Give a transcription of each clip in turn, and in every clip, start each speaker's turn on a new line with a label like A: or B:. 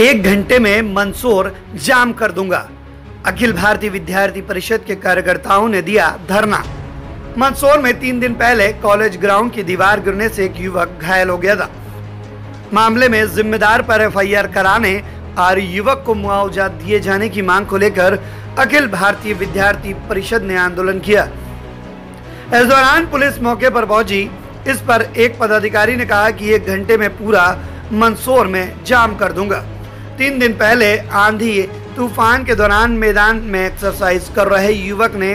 A: 1 घंटे में मंदसौर जाम कर दूंगा। अखिल भारतीय विद्यार्थी परिषद के कार्यकर्ताओं ने दिया धरना। मंदसौर में 3 दिन पहले कॉलेज ग्राउंड की दीवार गिरने से एक युवक घायल हो गया था। मामले में जिम्मेदार पर एफआईआर कराने और युवक को मुआवजा दिए जाने की मांग को लेकर अखिल भारतीय विद्यार्थी परिषद ने आंदोलन किया। इस दौरान पुलिस मौके पर पहुंची। इस पर एक पदाधिकारी ने कहा कि 1 घंटे में पूरा मंदसौर में जाम कर दूंगा। 3 दिन पहले आंधी तूफान के दौरान मैदान में एक्सरसाइज कर रहे युवक ने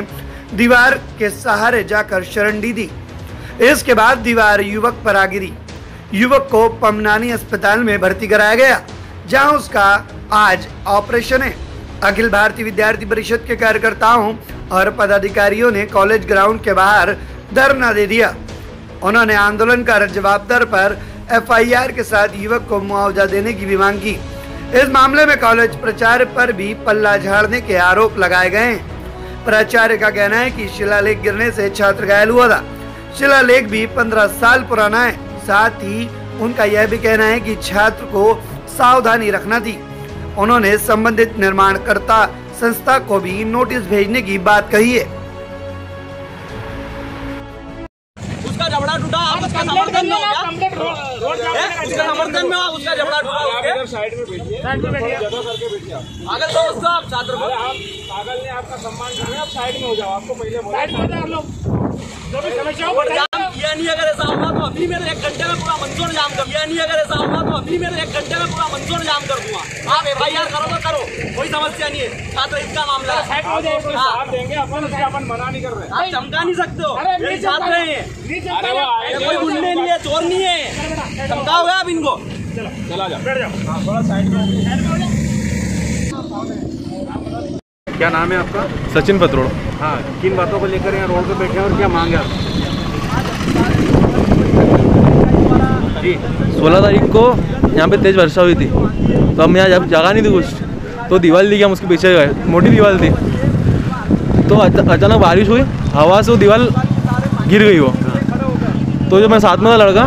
A: दीवार के सहारे जाकर शरण दी। इसके बाद दीवार युवक पर आ गिरी। युवक को पमनानी अस्पताल में भर्ती कराया गया, जहां उसका आज ऑपरेशन है। अखिल भारतीय विद्यार्थी परिषद के कार्यकर्ताओं और पदाधिकारियों ने कॉलेज ग्राउंड के बाहर धरना दे दिया। उन्होंने आंदोलन कर जवाबदार पर एफआईआर के साथ युवक को मुआवजा देने की भी मांग की। इस मामले में कॉलेज प्राचार्य पर भी पल्ला झाड़ने के आरोप लगाए गए हैं। प्राचार्य का कहना है कि शिलालेख गिरने से छात्र घायल हुआ था। शिलालेख भी 15 साल पुराना है। साथ ही उनका यह भी कहना है कि छात्र को सावधानी रखना थी। उन्होंने संबंधित निर्माणकर्ता संस्था को भी नोटिस भेजने की बात कही है।
B: उसका जबड़ा टूटा, आप उसका समर्थन में हो क्या? उसका समर्थन में उसका जबड़ा टूटा। साइड में बैठिए, जगह करके बैठिए। अगर तो उसका आप छात्र को पागल ने आपका सम्मान किया, आप साइड में हो जाओ। आपको पहले बोला किया नहीं। अगर ऐसा होगा तो अभी मेरे 1 घंटे में पूरा मंदसौर जाम कर दिया नहीं। अगर ऐसा होगा तो अभी मेरे 1 घंटे में पूरा मंदसौर जाम कर दूंगा। आप एफआईआर करो तो करो, कोई समस्या नहीं है। छात्र इसका मामला है, देंगे अपन मना नहीं कर रहे। आप चमका नहीं सकते हो, ये छात्र हैं, कोई गुंडे नहीं है, चोर नहीं है। चमकाओगे आप इनको? चला जाओ, बैठ जाओ, थोड़ा साइड में।
C: क्या नाम है आपका?
D: सचिन पत्रोड़।
C: हाँ, किन बातों को लेकर यहाँ रोड पे बैठे हैं और क्या मांग है जी?
D: 16 तारीख को यहाँ पे तेज़ वर्षा हुई थी, तो हम यहाँ जब जगह नहीं थी कुछ, तो दीवार दी, हम उसके पीछे गए। मोटी दीवार थी, तो अचानक बारिश हुई, हवा से वो दीवार गिर गई। वो तो जो मैं साथ में था लड़का,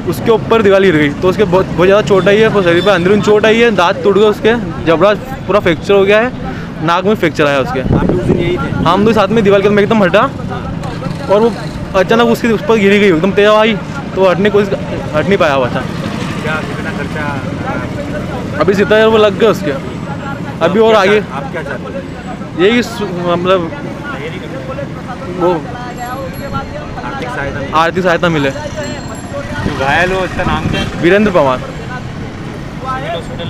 D: उसके ऊपर दीवार गिर गई। तो उसके बहुत ज़्यादा चोट आई है, शरीर पर अंदरूनी चोट आई है, दांत टूट गए उसके, जबड़ा पूरा फ्रैक्चर हो गया है, नाक में फ्रैक्चर आया उसके।
C: आप उस दिन यही थे?
D: हम तो साथ में दीवार के अंदर एकदम हटा, और वो अचानक उसके उस पर गिरी गई, एकदम तेज आई, तो हट नहीं पाया हुआ था।
C: क्या कितना खर्चा?
D: अभी 70,000 वो लग गए उसके। अभी और आगे
C: आप क्या चाहते हैं?
D: यही मतलब वो आर्थिक सहायता मिले।
C: जो घायल हो उसका नाम क्या है?
D: वीरेंद्र पवार।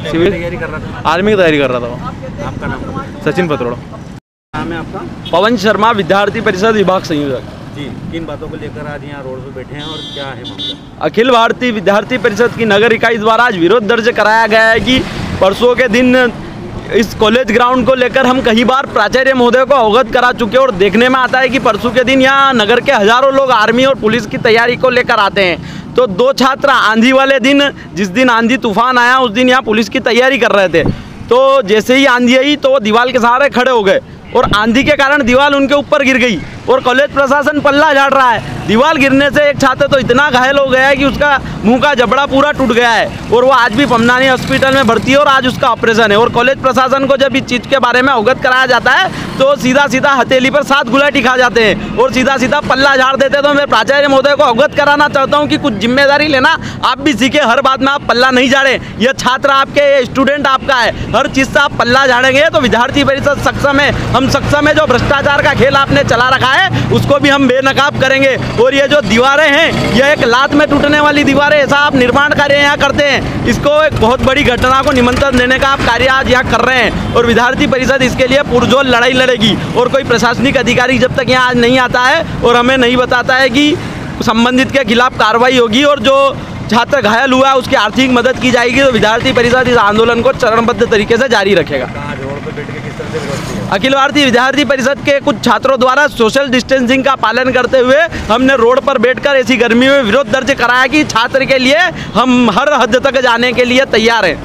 C: सिविल तैयारी कर रहा था?
D: आर्मी की तैयारी कर रहा था वो।
C: आपका नाम?
D: सचिन पत्रोड़।
C: नाम है आपका?
B: पवन शर्मा, विद्यार्थी परिषद विभाग संयोजक
C: जी। किन बातों को लेकर आज यहाँ रोड पे बैठे हैं और क्या है मामला?
B: अखिल भारतीय विद्यार्थी परिषद की नगर इकाई द्वारा आज विरोध दर्ज कराया गया है कि परसों के दिन इस कॉलेज ग्राउंड को लेकर हम कई बार प्राचार्य महोदय को अवगत करा चुके और देखने में आता है कि परसों के दिन यहाँ नगर के हजारों लोग आर्मी और पुलिस की तैयारी को लेकर आते हैं। तो 2 छात्र आंधी वाले दिन, जिस दिन आंधी तूफान आया, उस दिन यहाँ पुलिस की तैयारी कर रहे थे। तो जैसे ही आंधी आई तो वो दीवार के सहारे खड़े हो गए और आंधी के कारण दीवार उनके ऊपर गिर गई और कॉलेज प्रशासन पल्ला झाड़ रहा है। दीवार गिरने से एक छात्र तो इतना घायल हो गया है कि उसका मुंह का जबड़ा पूरा टूट गया है और वो आज भी पमनानी हॉस्पिटल में भर्ती है और आज उसका ऑपरेशन है। और कॉलेज प्रशासन को जब इस चीज़ के बारे में अवगत कराया जाता है तो सीधा सीधा हथेली पर 7 गुलाटी खा जाते हैं और सीधा सीधा पल्ला झाड़ देते हैं। तो मैं प्राचार्य महोदय को अवगत कराना चाहता हूँ कि कुछ जिम्मेदारी लेना, आप भी सीखे, हर बात में आप पल्ला नहीं झाड़ें। यह छात्र आपके, ये स्टूडेंट आपका है, हर चीज़ से आप पल्ला झाड़ेंगे तो विद्यार्थी परिषद सक्षम है। हम सक्षम है। जो भ्रष्टाचार का खेल आपने चला रखा है उसको भी हम बेनकाब करेंगे। और ये जो दीवारें हैं, यह एक लात में टूटने वाली दीवारें, ऐसा आप निर्माण कार्य यहाँ करते हैं, इसको एक बहुत बड़ी घटना को निमंत्रण देने का आप कार्य आज यहाँ कर रहे हैं। और विद्यार्थी परिषद इसके लिए पुरजोर लड़ाई लड़ेगी। और कोई प्रशासनिक अधिकारी जब तक यहाँ आज नहीं आता है और हमें नहीं बताता है कि संबंधित के खिलाफ कार्रवाई होगी और जो छात्र घायल हुआ है उसकी आर्थिक मदद की जाएगी, तो विद्यार्थी परिषद इस आंदोलन को चरणबद्ध तरीके से जारी रखेगा। अखिल भारतीय विद्यार्थी परिषद के कुछ छात्रों द्वारा सोशल डिस्टेंसिंग का पालन करते हुए हमने रोड पर बैठकर ऐसी गर्मी में विरोध दर्ज कराया कि छात्र के लिए हम हर हद तक जाने के लिए तैयार हैं।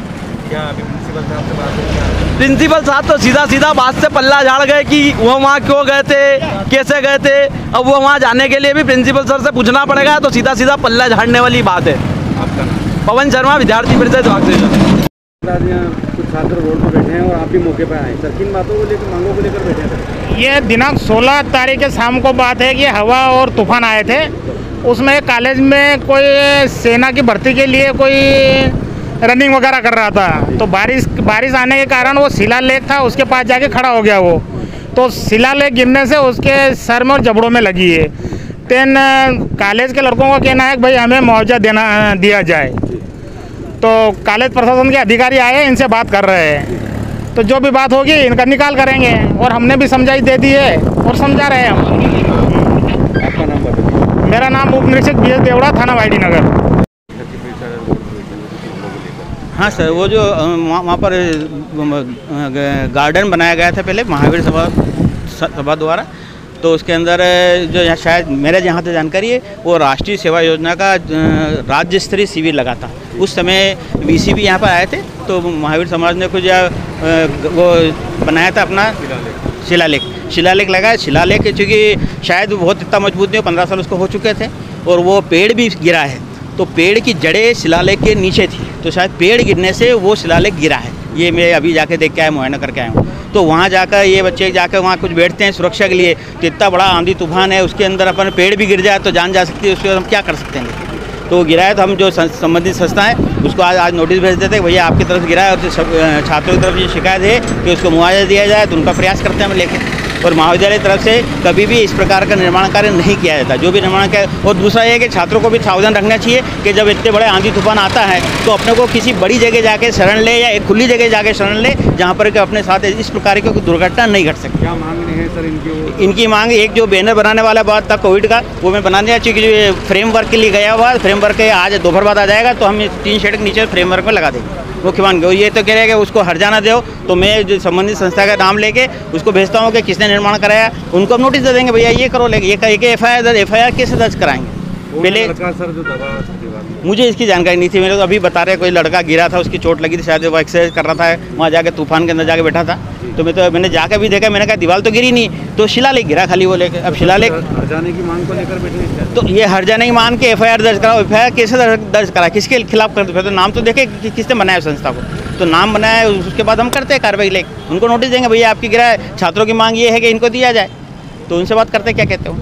C: क्या अभी प्रिंसिपल साहब से बात हुई?
B: प्रिंसिपल साहब तो सीधा सीधा बात से पल्ला झाड़ गए कि वो वहाँ क्यों गए थे, कैसे गए थे। अब वो वहाँ जाने के लिए भी प्रिंसिपल सर से पूछना पड़ेगा, तो सीधा सीधा पल्ला झाड़ने वाली बात है।
C: आपका नाम?
B: पवन शर्मा, विद्यार्थी परिषद विभाग से।
C: आज यहाँ कुछ छात्र रोड पर बैठे हैं और आप भी मौके पर आए सर, किन बातों को लेकर, मांगों को लेकर बैठे हैं सर?
E: ये दिनांक 16 तारीख के शाम को बात है कि हवा और तूफान आए थे। उसमें कॉलेज में कोई सेना की भर्ती के लिए कोई रनिंग वगैरह कर रहा था, तो बारिश आने के कारण वो शिलालेख था, उसके पास जाके खड़ा हो गया वो। तो शिलालेख गिरने से उसके सर में और जबड़ों में लगी है। तेन कॉलेज के लड़कों का कहना है कि भाई हमें मुआवजा दिया जाए। तो कॉलेज प्रशासन के अधिकारी आए, इनसे बात कर रहे हैं, तो जो भी बात होगी इनका निकाल करेंगे। और हमने भी समझाई दे दी है और समझा रहे हैं हम।
C: आपका नाम बताइए।
E: मेरा नाम उप निरीक्षक BS देवड़ा, थाना वाईडी नगर।
F: हाँ सर, वो जो वहाँ पर गार्डन बनाया गया था पहले महावीर सभा द्वारा, तो उसके अंदर जो यहाँ शायद मेरे जहाँ तक जानकारी है वो राष्ट्रीय सेवा योजना का राज्य स्तरीय शिविर लगा था। उस समय VC भी यहाँ पर आए थे, तो महावीर समाज ने कुछ वो बनाया था अपना शिलालेख लगाया। शिलालेख चूँकि शायद बहुत इतना मजबूत नहीं, 15 साल उसको हो चुके थे, और वो पेड़ भी गिरा है, तो पेड़ की जड़ें शिलालेख के नीचे थी, तो शायद पेड़ गिरने से वो शिलालेख गिरा है। ये मैं अभी जाके देख के आया, मुआयना करके आया हूँ। तो वहाँ जाकर ये बच्चे जाकर वहाँ कुछ बैठते हैं सुरक्षा के लिए, तो इतना बड़ा आंधी तूफान है, उसके अंदर अपन पेड़ भी गिर जाए तो जान जा सकती है, उसके हम क्या कर सकते हैं। तो गिरा है, तो हम जो संबंधित संस्था है उसको आज नोटिस भेज देते हैं, भैया आपकी तरफ गिरा है, और छात्रों की तरफ ये शिकायत है कि उसको मुआवजा दिया जाए, तो उनका प्रयास करते हैं हम लेके। और महाविद्यालय की तरफ से कभी भी इस प्रकार का निर्माण कार्य नहीं किया जाता, जो भी निर्माण कार्य। और दूसरा ये है कि छात्रों को भी सावधान रखना चाहिए कि जब इतने बड़े आंधी तूफान आता है तो अपने को किसी बड़ी जगह जाके शरण ले, या एक खुली जगह जाके शरण ले, जहाँ पर कि अपने साथ इस प्रकार की कोई दुर्घटना नहीं घट सकती।
C: क्या मांग है सर इनकी?
F: इनकी मांग एक जो बैनर बनाने वाला बात था कोविड का, वो मैं बना दिया, क्योंकि जो फ्रेमवर्क के लिए गया हुआ, फ्रेमवर्क आज दोपहर बाद आ जाएगा, तो हम 3 शेड के नीचे फ्रेमवर्क में लगा देंगे। मुख्य मांग ये तो कह रहे हैं कि उसको हर्जाना दो, तो मैं जो संबंधित संस्था का नाम लेके उसको भेजता हूँ कि किसने निर्माण कराया, उनको हम नोटिस दे देंगे, भैया ये करो, लेके ये FIR कैसे दर्ज कराएंगे। पहले
C: सर जो दवा
F: मुझे इसकी जानकारी नहीं थी, मेरे को अभी बता रहे कोई लड़का गिरा था, उसकी चोट लगी थी, शायद वो एक्सरसाइज कर रहा था, वहाँ जाके तूफान के अंदर जाके बैठा था, तो मैंने जाकर भी देखा, मैंने कहा दीवार तो गिरी नहीं, तो शिलालेख गिरा खाली वो लेके। अब शिलालेख
C: हर्जाने की मांग को लेकर बैठे,
F: तो ये हर्जाने की मांग के FIR दर्ज कराओ। FIR कैसे दर्ज करा, किसके खिलाफ करते, फिर तो नाम तो देखे किसने बनाया संस्था को, तो नाम बनाया, उसके बाद हम करते हैं कार्रवाई लेके, उनको नोटिस देंगे, भैया आपकी गिरा है, छात्रों की मांग ये है कि इनको दिया जाए, तो उनसे बात करते क्या कहते हो।